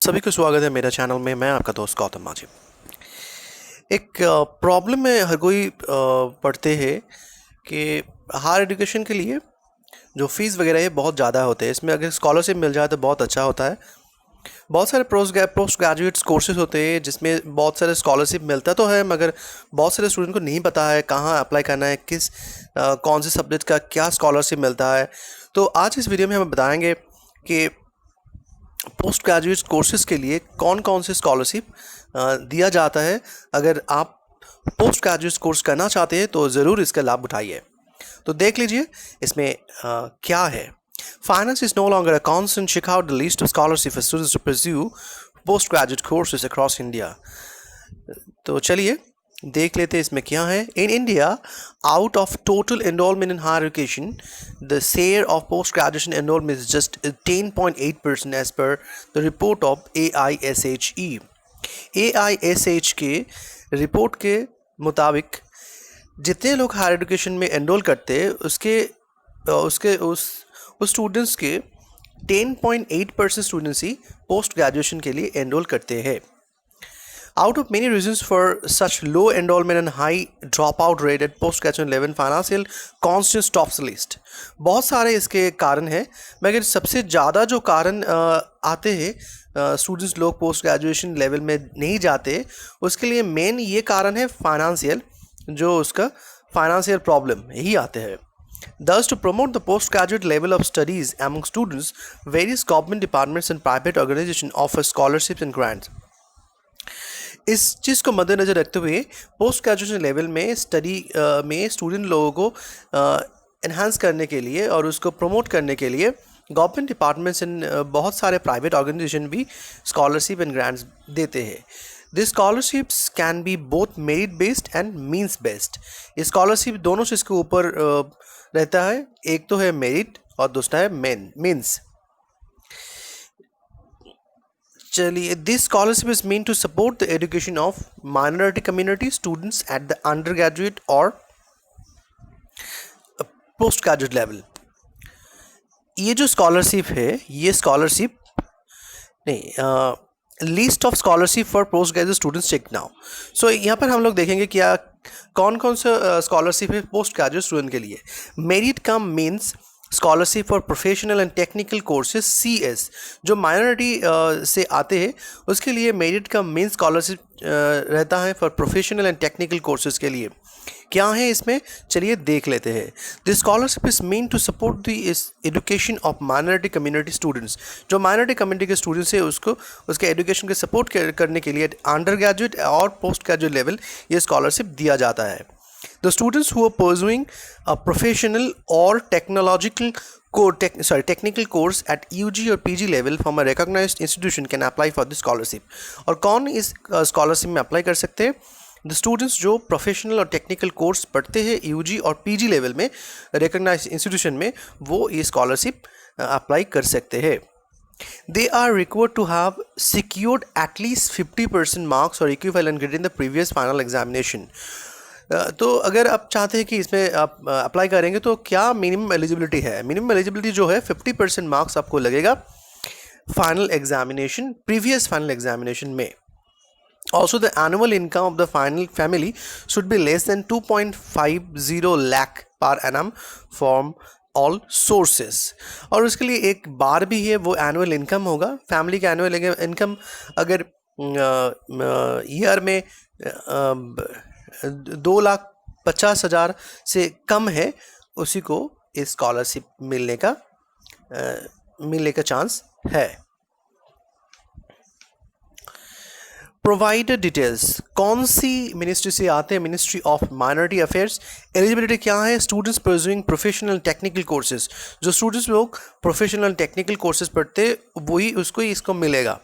सभी को स्वागत है मेरा चैनल में। मैं आपका दोस्त गौतम माझी। एक प्रॉब्लम में हर कोई पढ़ते हैं कि हायर एजुकेशन के लिए जो फीस वगैरह है बहुत ज़्यादा होते हैं। इसमें अगर स्कॉलरशिप मिल जाए तो बहुत अच्छा होता है। बहुत सारे पोस्ट ग्रेजुएट्स कोर्सेज होते हैं जिसमें बहुत सारे स्कॉलरशिप मिलता तो है, मगर बहुत सारे स्टूडेंट को नहीं पता है कहाँ अप्लाई करना है, कौन से सब्जेक्ट का क्या स्कॉलरशिप मिलता है। तो आज इस वीडियो में हम बताएंगे कि पोस्ट ग्रेजुएट कोर्सेज़ के लिए कौन कौन से स्कॉलरशिप दिया जाता है। अगर आप पोस्ट ग्रेजुएट कोर्स करना चाहते हैं तो ज़रूर इसका लाभ उठाइए। तो देख लीजिए इसमें क्या है। Finance is no longer a constant, check out the list of scholarship for students to pursue post graduate courses across India. तो चलिए देख लेते हैं इसमें क्या है। In India, out of total enrolment in higher education, the share of post graduation enrolment is just 10.8% as per the report of AISHE। AISH के report के मुताबिक जितने लोग हायर एजुकेशन में एनरोल करते हैं उस स्टूडेंट्स के 10.8% स्टूडेंट्स ही पोस्ट ग्रेजुएशन के लिए एनरोल करते हैं। Out of many reasons for such low enrollment and high dropout rate at post-graduate level, financial constraints tops the list। बहुत सारे इसके कारण हैं, मगर सबसे ज़्यादा जो कारण आते हैं स्टूडेंट्स लोग पोस्ट ग्रेजुएशन लेवल में नहीं जाते, उसके लिए मेन ये कारण है फाइनेंशियल, जो उसका फाइनेंशियल प्रॉब्लम यही आते हैं। Thus, to promote the postgraduate level of studies among students, various government departments and private organizations offer scholarships and grants। इस चीज़ को मद्देनज़र रखते हुए पोस्ट ग्रेजुएशन लेवल में स्टडी में स्टूडेंट लोगों को एनहांस करने के लिए और उसको प्रमोट करने के लिए गवर्नमेंट डिपार्टमेंट्स एंड बहुत सारे प्राइवेट ऑर्गेनाइजेशन भी स्कॉलरशिप एंड ग्रांट्स देते हैं। This scholarships can be both merit based and means based. ये स्कॉलरशिप दोनों चीज़ के ऊपर रहता है, एक तो है मेरिट और दूसरा है मीन्स। चलिए, this scholarship is mean to support the education of minority community students at the under graduate और पोस्ट ग्रेजुएट लेवल। ये जो स्कॉलरशिप है, ये स्कॉलरशिप नहीं, list of scholarship for postgraduate students check now. So यहाँ पर हम लोग देखेंगे क्या कौन कौन सा स्कॉलरशिप है पोस्ट ग्रेजुएट स्टूडेंट के लिए। Merit come means scholarship for professional and technical courses CS, जो माइनॉरिटी से आते हैं उसके लिए मेरिट का मेन स्कॉलरशिप रहता है for professional and technical courses के लिए। क्या है इसमें, चलिए देख लेते हैं। This scholarship is mean to support the education of minority community students. जो माइनॉरिटी कम्युनिटी के स्टूडेंट्स हैं उसको उसके एजुकेशन के सपोर्ट करने के लिए अंडर ग्रेजुएट और पोस्ट ग्रेजुएट लेवल ये स्कॉलरशिप दिया जाता है। The students who are pursuing a professional or technical course at UG or PG level from a recognized institution can apply for this scholarship। और कौन इस स्कॉलरशिप में apply कर सकते हैं? The students जो प्रोफेशनल और टेक्निकल कोर्स पढ़ते हैं UG और PG लेवल में recognized institution में, वो ये स्कॉलरशिप अप्लाई कर सकते हैं। They are required to have secured at least 50% marks or equivalent grade in the previous final examination। तो अगर आप चाहते हैं कि इसमें आप अप्लाई करेंगे तो क्या मिनिमम एलिजिबिलिटी है? मिनिमम एलिजिबिलिटी जो है 50% मार्क्स आपको लगेगा final examination, previous final examination में। Also the annual income of the final family should be less than 2.50 lakh per annum from all sources. और उसके लिए एक बार भी है वो एनुअल इनकम होगा। फैमिली का एनुअल इनकम अगर ईयर में 2,50,000 से कम है, उसी को इस स्कॉलरशिप मिलने का चांस है। प्रोवाइडर डिटेल्स कौन सी मिनिस्ट्री से आते हैं? Ministry of minority affairs. Eligibility क्या है? Students pursuing professional technical courses. जो स्टूडेंट्स लोग प्रोफेशनल टेक्निकल कोर्सेज पढ़ते वही उसको इसको मिलेगा।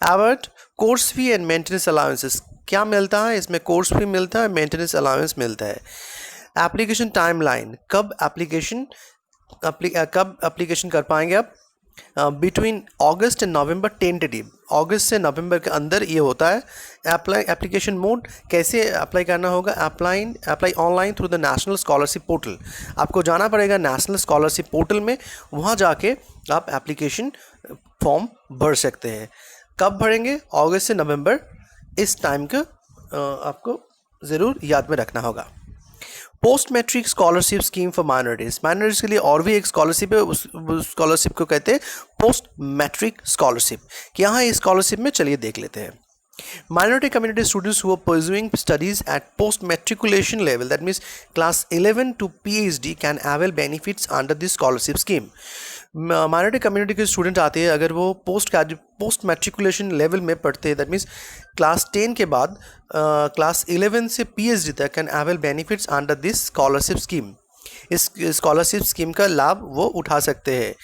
Avert course fee and maintenance allowances. क्या मिलता है इसमें? कोर्स फी मिलता है, मेंटेनेंस अलाउंस मिलता है। एप्लीकेशन टाइमलाइन, कब एप्लीकेशन कर पाएंगे आप? Between August and November tentative, अगस्त से नवंबर के अंदर ये होता है। एप्लीकेशन मोड कैसे अप्लाई करना होगा? Apply online through the national scholarship portal. आपको जाना पड़ेगा नेशनल स्कॉलरशिप पोर्टल में, वहाँ जाके आप एप्लीकेशन फॉर्म भर सकते हैं। कब भरेंगे? अगस्त से नवंबर, इस टाइम का आपको ज़रूर याद में रखना होगा। Post matric scholarship scheme for minorities के लिए और भी एक स्कॉलरशिप है, उस स्कॉलरशिप को कहते हैं पोस्ट मैट्रिक स्कॉलरशिप। कि यहाँ इस स्कॉलरशिप में चलिए देख लेते हैं। Minority community students who are pursuing studies at post-matriculation level, that means class 11 to PhD, can avail benefits under this scholarship scheme. Minority community के स्टूडेंट आते हैं, अगर वो पोस्ट मैट्रिकुलेशन लेवल में पढ़ते हैं, दैट मीन्स क्लास 10 के बाद क्लास 11 से PhD तक, can avail benefits under this scholarship scheme. इस स्कॉलरशिप स्कीम का लाभ वो उठा सकते हैं।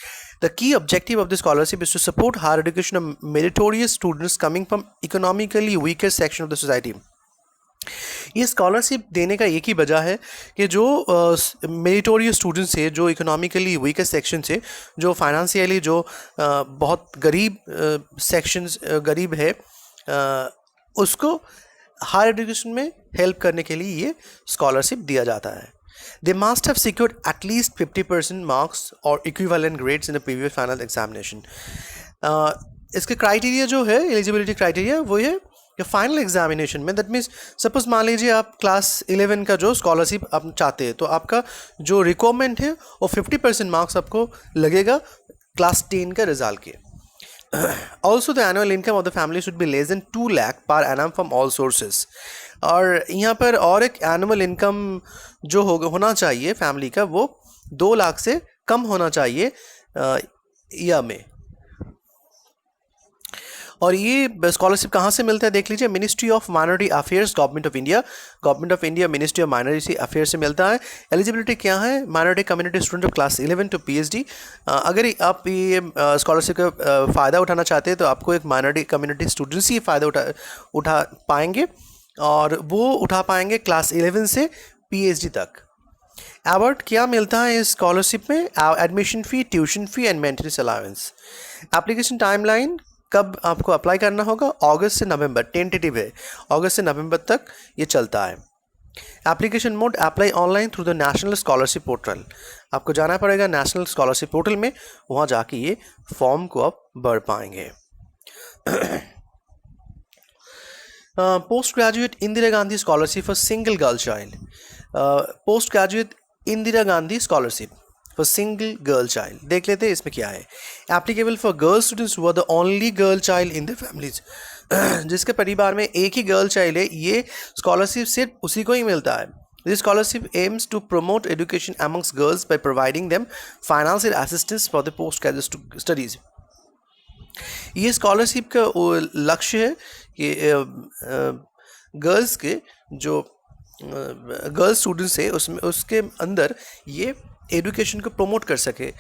The key objective of the scholarship is to support higher education of meritorious students coming from economically weaker section of the society. ये scholarship देने का एक ही वजह है कि जो मेरिटोरियस स्टूडेंट्स है, जो इकोनॉमिकली वीकर सेक्शन से, जो फाइनेंशियली जो बहुत गरीब सेक्शंस गरीब है, उसको हायर एजुकेशन में हेल्प करने के लिए ये स्कॉलरशिप दिया जाता है। They must have secured at least 50% marks or equivalent grades in the previous final examination. इसके क्राइटेरिया जो है, एलिजिबिलिटी क्राइटेरिया, वो है कि फाइनल एग्जामिनेशन में, दैट मीन्स सपोज मान लीजिए आप क्लास 11 का जो स्कॉलरशिप आप चाहते हैं, तो आपका जो रिक्वायरमेंट है वो 50% मार्क्स आपको लगेगा क्लास 10 का रिजल्ट के। Also the annual income of the family should be less than 2 lakh per annum from all sources. और यहाँ पर और एक एनुअल इनकम जो होना चाहिए फैमिली का, वो 2 लाख से कम होना चाहिए ईयर में। और ये स्कॉलरशिप कहाँ से मिलता है देख लीजिए, ministry of minority affairs, government of India ministry of minority affairs से मिलता है। एलिजिबिलिटी क्या है? Minority community student of class 11 to PhD। अगर आप ये स्कॉलरशिप का फ़ायदा उठाना चाहते हैं तो आपको एक माइनॉरिटी कम्युनिटी स्टूडेंट्स ही फ़ायदा उठा पाएंगे, और वो उठा पाएंगे क्लास 11 से PhD तक। अवार्ड क्या मिलता है इस स्कॉलरशिप में? Admission fee, tuition fee and maintenance allowance. Application timeline, कब आपको अप्लाई करना होगा? अगस्त से नवंबर, टेंटेटिव है, अगस्त से नवंबर तक ये चलता है। Application mode, apply online through the national scholarship portal. आपको जाना पड़ेगा नेशनल स्कॉलरशिप पोर्टल में, वहाँ जाके ये फॉर्म को आप भर पाएंगे। Post graduate Indira Gandhi scholarship for single girl child. Post graduate Indira Gandhi scholarship for single girl child, देख लेते हैं इसमें क्या है। Applicable for girl students who are the only girl child in the families. जिसके परिवार में एक ही गर्ल चाइल्ड है, ये स्कॉलरशिप सिर्फ उसी को ही मिलता है। This scholarship aims to promote education amongst girls by providing them financial assistance for the post graduate studies. ये स्कॉलरशिप का लक्ष्य है कि गर्ल्स के जो गर्ल्स स्टूडेंट्स है उसमें उसके अंदर ये एजुकेशन को प्रमोट कर सके,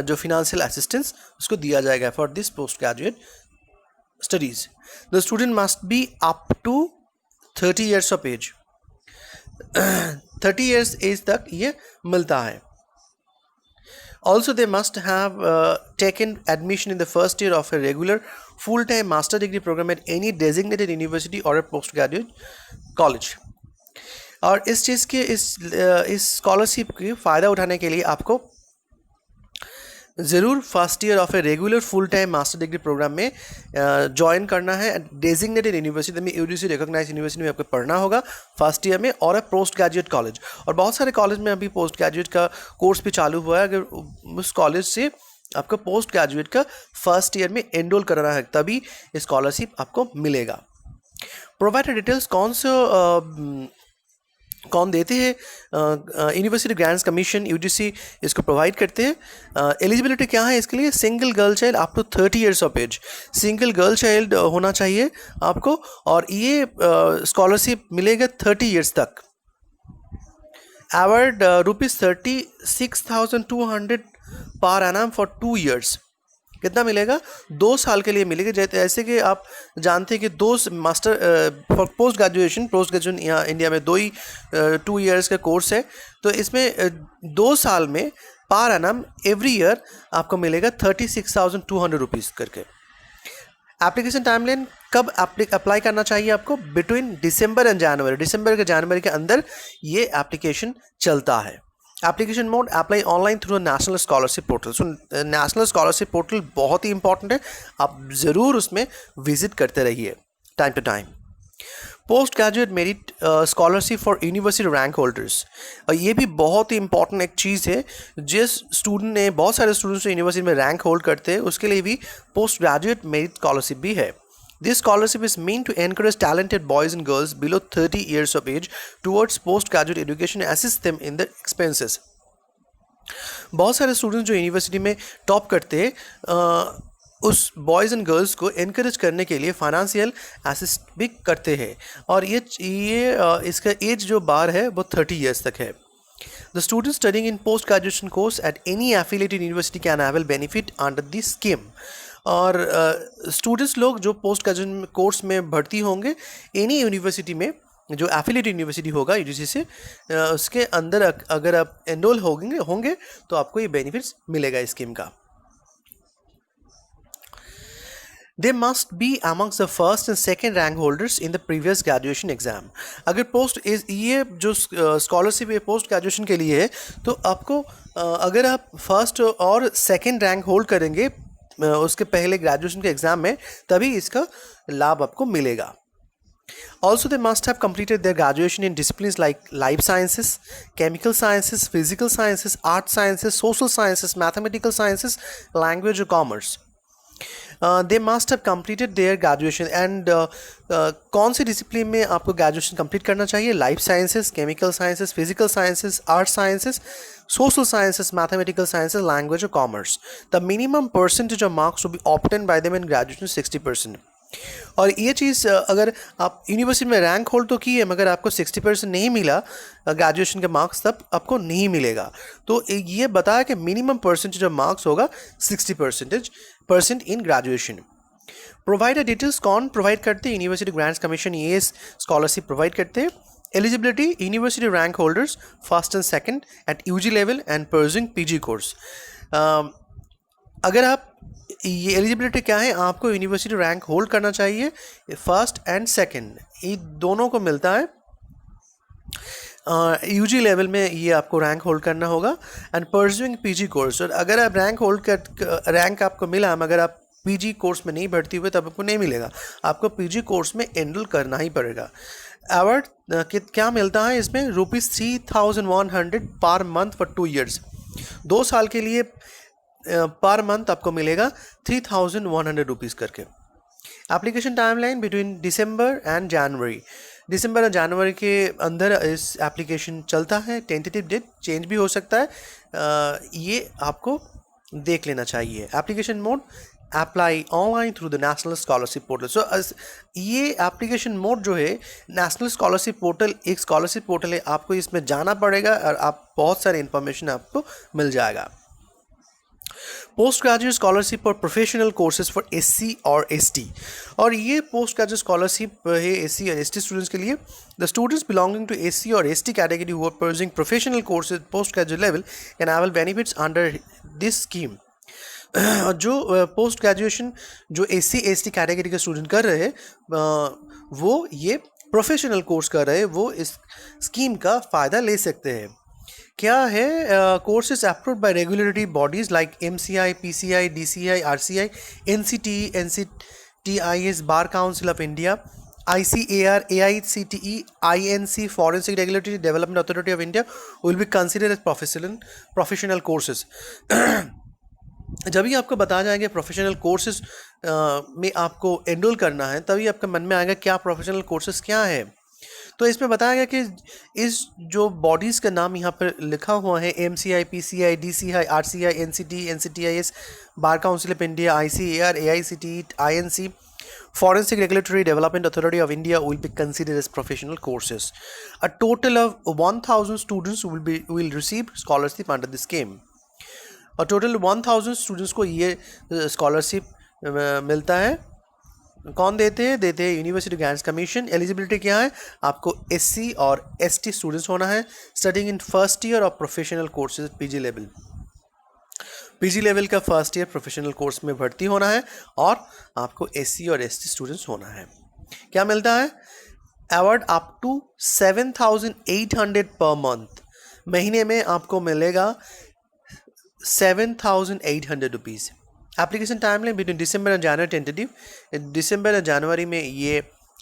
जो फिनेंशियल असिस्टेंस उसको दिया जाएगा for this post graduate studies. The student must be up to 30 years of age. 30 years age तक ये मिलता है। Also, they must have taken admission in the first year of a regular full-time master degree program at any designated university or a postgraduate college. और इस चीज़ के इस scholarship के फ़ायदा उठाने के लिए आपको ज़रूर first year of a regular full time master degree programme में ज्वाइन करना है। डेजिग्नेटेड यूनिवर्सिटी में, UGC रिकॉग्नाइज यूनिवर्सिटी में आपको पढ़ना होगा फर्स्ट ईयर में, और पोस्ट ग्रेजुएट कॉलेज। और बहुत सारे कॉलेज में अभी पोस्ट ग्रेजुएट का कोर्स भी चालू हुआ है। अगर उस कॉलेज से आपको पोस्ट ग्रेजुएट का फर्स्ट ईयर में एनरोल करना है, तभी स्कॉलरशिप आपको मिलेगा। प्रोवाइडेड डिटेल्स कौन देते हैं? यूनिवर्सिटी ग्रांट्स कमीशन, UGC इसको प्रोवाइड करते हैं। एलिजिबिलिटी क्या है इसके लिए? Single girl child up to 30 years of age, single girl child होना चाहिए आपको, और ये स्कॉलरशिप मिलेगा 30 ईयर्स तक। Award ₹36,200 per annum for 2 years. कितना मिलेगा? 2 साल के लिए मिलेगा। जैसे कि आप जानते हैं कि 2 मास्टर फॉर पोस्ट ग्रेजुएशन यहाँ इंडिया में 2 ईयर्स का कोर्स है, तो इसमें 2 साल में पर एनम एवरी ईयर आपको मिलेगा ₹36,200 करके। एप्लीकेशन टाइमलाइन, कब अप्लाई करना चाहिए आपको? बिटवीन दिसंबर एंड जनवरी, दिसंबर के जनवरी के अंदर ये एप्लीकेशन चलता है। Application mode apply online through national scholarship portal. So national scholarship portal बहुत ही इंपॉर्टेंट है, आप ज़रूर उसमें विजिट करते रहिए time to time. Post graduate merit scholarship for university rank holders, और ये भी बहुत ही इंपॉर्टेंट एक चीज़ है। जिस स्टूडेंट ने, बहुत सारे स्टूडेंट्स जो यूनिवर्सिटी में रैंक होल्ड करते हैं उसके लिए भी पोस्ट ग्रेजुएट मेरिट स्कॉलरशिप भी है। This scholarship is meant to encourage talented boys and girls below 30 years of age towards postgraduate education and assist them in their expenses. बहुत सारे स्टूडेंट्स जो यूनिवर्सिटी में टॉप करते हैं उस बॉयज़ एंड गर्ल्स को इनकरेज करने के लिए फाइनेंशियल असिस्ट भी करते हैं, और इसका एज जो बार है वो 30 ईयर्स तक है। The students studying in post graduation course at any affiliated university can avail benefit under this scheme. और स्टूडेंट्स लोग जो पोस्ट ग्रेजुएशन कोर्स में भर्ती होंगे एनी यूनिवर्सिटी में, जो एफिलिएटेड यूनिवर्सिटी होगा यूजीसी से, उसके अंदर अगर आप एनरोल होंगे तो आपको ये बेनिफिट्स मिलेगा इस स्कीम का। They must be amongst the first and second rank holders in the previous graduation exam. अगर ये जो स्कॉलरशिप है पोस्ट ग्रेजुएशन के लिए है, तो आपको अगर आप फर्स्ट और सेकंड रैंक होल्ड करेंगे उसके पहले ग्रेजुएशन के एग्ज़ाम में, तभी इसका लाभ आपको मिलेगा। Also, they must have completed their graduation in disciplines like life sciences, chemical sciences, physical sciences, art sciences, social sciences, mathematical sciences, language or commerce. They must have completed their graduation and कौन सी discipline में आपको graduation complete करना चाहिए? Life sciences, chemical sciences, physical sciences, art sciences, social sciences, mathematical sciences, language or commerce. The minimum percentage of marks to be obtained by them in graduation is 60%. और ये चीज़ अगर आप university में rank hold तो की है मगर आपको 60% नहीं मिला ग्रेजुएशन के मार्क्स, तब आपको नहीं मिलेगा। तो ये बताया कि मिनिमम परसेंटेज ऑफ मार्क्स होगा 60% इन ग्रेजुएशन। प्रोवाइडर डिटेल्स कौन प्रोवाइड करते हैं? यूनिवर्सिटी ग्रांट्स कमीशन ये स्कॉलरशिप प्रोवाइड करते हैं। Eligibility university rank holders first and second at UG level and pursuing PG course. अगर आप ये एलिजिबिलिटी क्या है? आपको यूनिवर्सिटी रैंक होल्ड करना चाहिए फर्स्ट एंड सेकंड, ये दोनों को मिलता है। यूजी लेवल में ये आपको रैंक होल्ड करना होगा एंड परस्यूइंग पीजी कोर्स। और अगर आप रैंक आपको मिला मगर आप पीजी कोर्स में नहीं भर्ती हुए तब आपको नहीं मिलेगा, आपको पीजी कोर्स में एनरोल करना ही पड़ेगा। अवार्ड क्या मिलता है इसमें? ₹3100 पर मंथ फॉर 2 ईयर्स। 2 साल के लिए पर मंथ आपको मिलेगा ₹3100 करके। Application timeline between December and January. दिसंबर और जनवरी के अंदर इस एप्लीकेशन चलता है। टेंटेटिव डेट चेंज भी हो सकता है, ये आपको देख लेना चाहिए। Application mode apply online through the national scholarship portal. So ये एप्लीकेशन मोड जो है नेशनल स्कॉलरशिप पोर्टल, एक स्कॉलरशिप पोर्टल है, आपको इसमें जाना पड़ेगा और आप बहुत सारे इन्फॉर्मेशन आपको मिल जाएगा। पोस्ट ग्रेजुएट स्कॉलरशिप और प्रोफेशनल कोर्सेज फॉर एससी और एसटी, और ये पोस्ट ग्रेजुएट स्कॉलरशिप है एससी और एसटी स्टूडेंट्स के लिए। The students belonging to SC और ST category who are pursuing professional courses post graduate level can avail benefits under this scheme. जो post graduation जो एससी एसटी कैटेगरी के student कर रहे हैं वो ये प्रोफेशनल कोर्स कर रहे हैं, वो इस स्कीम का फ़ायदा ले सकते हैं। क्या है? Courses approved by regulatory bodies like MCI, PCI, DCI, RCI, NCT, NCTIS, bar council of India, ICAR, AICTE, INC, Forensic Regulatory Development Authority of India will be considered as professional courses. जब भी आपको बताया जाएंगे professional courses में आपको enrol करना है, तभी आपके मन में आएगा क्या प्रोफेशनल कोर्सेज क्या है। तो इसमें बताया गया कि इस जो बॉडीज़ का नाम यहाँ पर लिखा हुआ है, MCI, PCI, DCI, RCI, NCT, NCTIS, bar council of India, ICAR, AICTE, INC, Forensic Regulatory Development Authority of India will be considered as professional courses. A total of 1,000 students will receive scholarship under this scheme. और total 1000 students को ये scholarship मिलता है। कौन देते हैं university grants commission. Eligibility क्या है? आपको एससी और एसटी स्टूडेंट्स होना है, studying in first year of professional courses PG level. PG level का फर्स्ट ईयर प्रोफेशनल कोर्स में भर्ती होना है और आपको एससी और एसटी स्टूडेंट्स होना है। क्या मिलता है? Award up to 7,800 per month. महीने में आपको मिलेगा 7,800 rupees. Application timeline between December and January tentative, दिसंबर और जनवरी में ये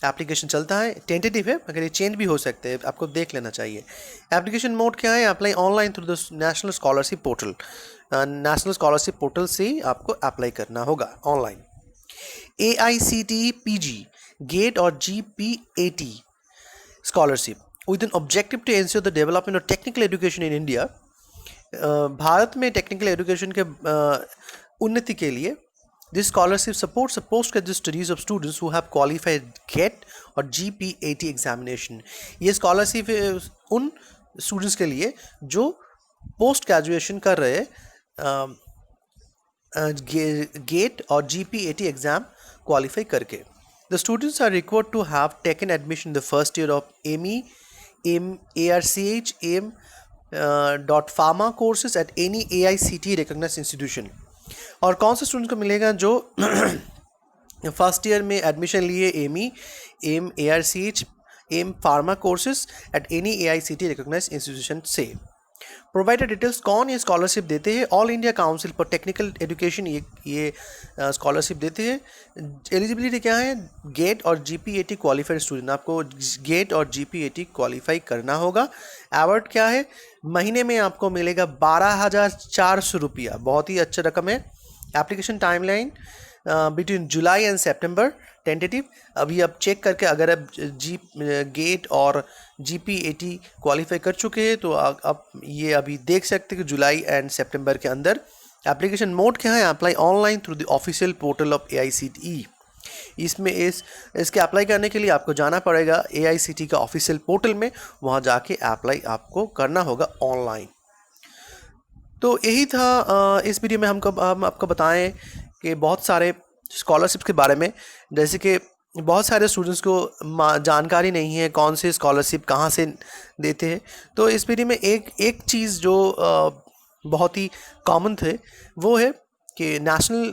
एप्लीकेशन चलता है, टेंटेटिव है मगर ये चेंज भी हो सकते हैं, आपको देख लेना चाहिए। एप्लीकेशन मोड क्या है? Apply online through the national scholarship portal, national scholarship portal से आपको अप्लाई करना होगा ऑनलाइन। AICTE PG, गेट और GPAT scholarship with an objective to ensure the development of technical education in India. Bharat में technical education के उन्नति के लिए this scholarship supports post graduate studies of students who have qualified GATE और GPAT examination. ये scholarship उन students के लिए जो पोस्ट ग्रेजुएशन कर रहे गेट और GPAT एग्जाम क्वालिफाई करके। The students are required to have taken admission the first year of AME, ARCH, AIM.Pharma courses at any AICTE recognized institution। और कौन से स्टूडेंट को मिलेगा? जो फर्स्ट ईयर में एडमिशन लिए AME, ARCH, AIM pharma courses at any AICTE recognized institution से। Provider details, कौन ये स्कॉलरशिप देते हैं? All India council for technical education ये स्कॉलरशिप देते हैं। एलिजिबिलिटी क्या है? गेट और GPAT क्वालिफाइड स्टूडेंट, आपको गेट और GPAT क्वालिफाई करना होगा। अवार्ड क्या है? महीने में आपको मिलेगा 12,400 रुपया, बहुत ही अच्छा रकम है। Application timeline between July and September tentative. अभी आप चेक करके अगर आप गेट और GPAT क्वालिफाई कर चुके हैं तो आप ये अभी देख सकते हैं कि जुलाई एंड सितंबर के अंदर। एप्लीकेशन मोड क्या है? Apply online through the official portal of AICTE। इसमें इसके अप्लाई करने के लिए आपको जाना पड़ेगा AICTE का ऑफिशियल पोर्टल में, वहाँ जाके अप्लाई आपको करना होगा ऑनलाइन। तो यही था इस वीडियो में हम आपको बताएं कि बहुत सारे स्कॉलरशिप के बारे में, जैसे कि बहुत सारे स्टूडेंट्स को जानकारी नहीं है कौन से स्कॉलरशिप कहाँ से देते हैं। तो इस वीडियो में एक चीज़ जो बहुत ही कॉमन थे वो है कि नेशनल